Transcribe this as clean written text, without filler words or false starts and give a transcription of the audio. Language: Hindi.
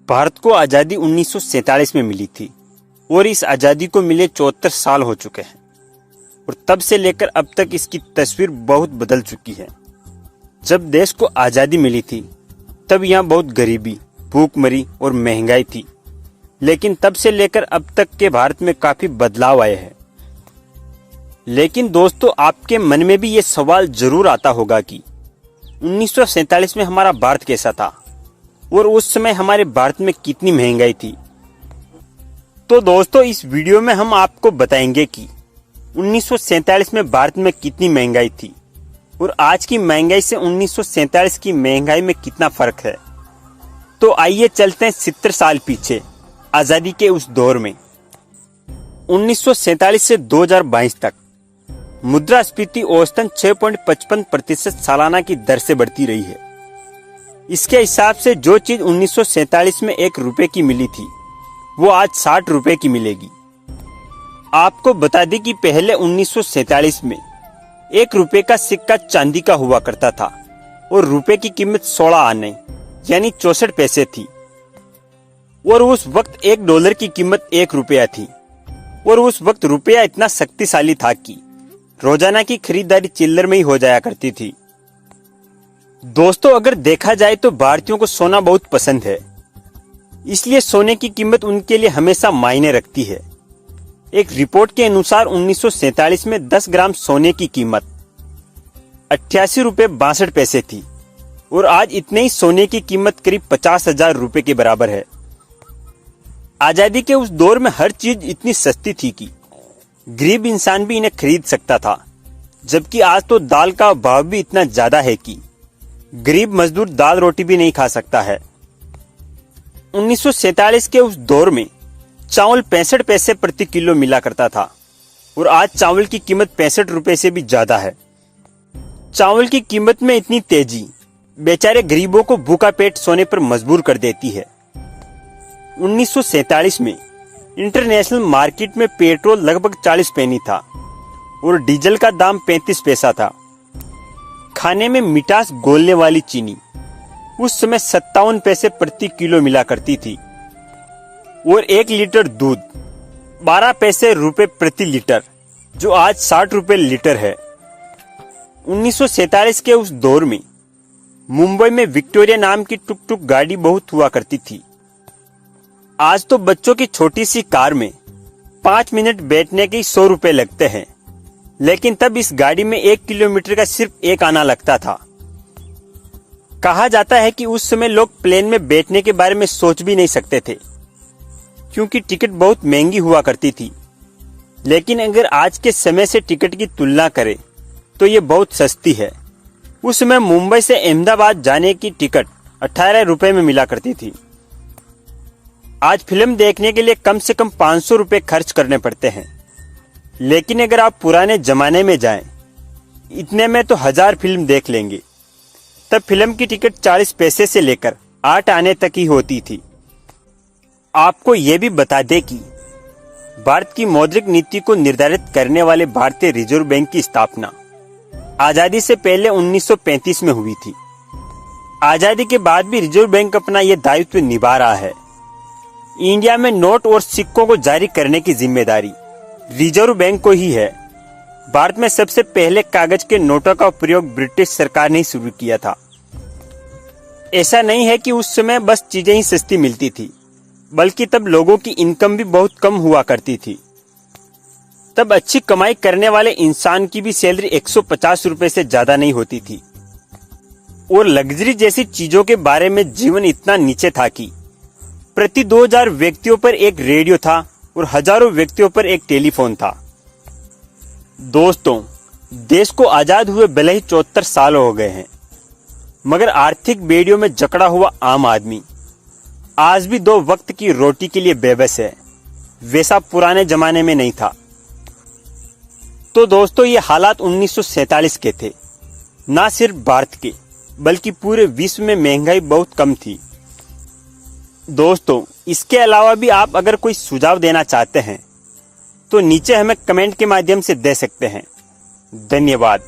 भारत को आज़ादी 1947 में मिली थी और इस आज़ादी को मिले 74 साल हो चुके हैं और तब से लेकर अब तक इसकी तस्वीर बहुत बदल चुकी है। जब देश को आज़ादी मिली थी तब यहाँ बहुत गरीबी, भूखमरी और महंगाई थी, लेकिन तब से लेकर अब तक के भारत में काफी बदलाव आए हैं। लेकिन दोस्तों, आपके मन में भी ये सवाल जरूर आता होगा कि 1947 में हमारा भारत कैसा था और उस समय हमारे भारत में कितनी महंगाई थी। तो दोस्तों, इस वीडियो में हम आपको बताएंगे कि 1947 में भारत में कितनी महंगाई थी और आज की महंगाई से 1947 की महंगाई में कितना फर्क है। तो आइए चलते हैं 70 साल पीछे, आजादी के उस दौर में। 1947 से 2022 तक मुद्रास्फीति औसतन 6.55% सालाना की दर से बढ़ती रही है। इसके हिसाब से जो चीज 1947 में 1 रुपए की मिली थी वो आज 60 रुपए की मिलेगी। आपको बता दें कि पहले 1947 में 1 रुपए का सिक्का चांदी का हुआ करता था और रुपए की कीमत 16 आने यानी 64 पैसे थी और उस वक्त $1 की कीमत 1 रुपया थी और उस वक्त रुपया इतना शक्तिशाली था कि रोजाना की खरीदारी चिल्लर में ही हो जाया करती थी। दोस्तों, अगर देखा जाए तो भारतीयों को सोना बहुत पसंद है, इसलिए सोने की कीमत उनके लिए हमेशा मायने रखती है। एक रिपोर्ट के अनुसार 1947 में 10 ग्राम सोने की कीमत 88 रुपए 62 पैसे थी और आज इतने ही सोने की कीमत करीब 50,000 रुपए के बराबर है। आजादी के उस दौर में हर चीज इतनी सस्ती थी कि गरीब इंसान भी इन्हें खरीद सकता था, जबकि आज तो दाल का भाव भी इतना ज्यादा है कि गरीब मजदूर दाल रोटी भी नहीं खा सकता है। 1947 के उस दौर में चावल 65 पैसे प्रति किलो मिला करता था और आज चावल की कीमत 65 रुपए से भी ज्यादा है। चावल की कीमत में इतनी तेजी बेचारे गरीबों को भूखा पेट सोने पर मजबूर कर देती है। 1947 में इंटरनेशनल मार्केट में पेट्रोल लगभग 40 पैनी था और डीजल का दाम 35 पैसा था। खाने में मिठास घोलने वाली चीनी उस समय 57 पैसे प्रति किलो मिला करती थी और 1 लीटर दूध 12 पैसे रुपए प्रति लीटर, जो आज 60 रुपए लीटर है। 1947 के उस दौर में मुंबई में विक्टोरिया नाम की टुक टुक गाड़ी बहुत हुआ करती थी। आज तो बच्चों की छोटी सी कार में 5 मिनट बैठने के 100 रुपए लगते हैं, लेकिन तब इस गाड़ी में 1 किलोमीटर का सिर्फ 1 आना लगता था। कहा जाता है कि उस समय लोग प्लेन में बैठने के बारे में सोच भी नहीं सकते थे, क्योंकि टिकट बहुत महंगी हुआ करती थी। लेकिन अगर आज के समय से टिकट की तुलना करें तो ये बहुत सस्ती है। उस समय मुंबई से अहमदाबाद जाने की टिकट 18 रुपए में मिला करती थी। आज फिल्म देखने के लिए कम से कम 500 रुपए खर्च करने पड़ते हैं, लेकिन अगर आप पुराने जमाने में जाएं, इतने में तो 1000 फिल्म देख लेंगे। तब फिल्म की टिकट 40 पैसे से लेकर 8 आने तक ही होती थी। आपको ये भी बता दें कि भारत की मौद्रिक नीति को निर्धारित करने वाले भारतीय रिजर्व बैंक की स्थापना आजादी से पहले 1935 में हुई थी। आजादी के बाद भी रिजर्व बैंक अपना यह दायित्व निभा रहा है। इंडिया में नोट और सिक्कों को जारी करने की जिम्मेदारी रिजर्व बैंक को ही है। भारत में सबसे पहले कागज के नोटों का प्रयोग ब्रिटिश सरकार ने शुरू किया था। ऐसा नहीं है कि उस समय बस चीजें ही सस्ती मिलती थी, बल्कि तब लोगों की इनकम भी बहुत कम हुआ करती थी। तब अच्छी कमाई करने वाले इंसान की भी सैलरी 150 रुपए से ज्यादा नहीं होती थी और लग्जरी जैसी चीजों के बारे में जीवन इतना नीचे था कि प्रति 2000 व्यक्तियों पर एक रेडियो था और हजारों व्यक्तियों पर एक टेलीफोन था। दोस्तों, देश को आजाद हुए भले ही 74 साल हो गए हैं, मगर आर्थिक बेड़ियों में जकड़ा हुआ आम आदमी आज भी 2 वक्त की रोटी के लिए बेबस है। वैसा पुराने जमाने में नहीं था। तो दोस्तों, ये हालात 1947 के थे। ना सिर्फ भारत के, बल्कि पूरे विश्व में महंगाई बहुत कम थी। दोस्तों, इसके अलावा भी आप अगर कोई सुझाव देना चाहते हैं तो नीचे हमें कमेंट के माध्यम से दे सकते हैं। धन्यवाद।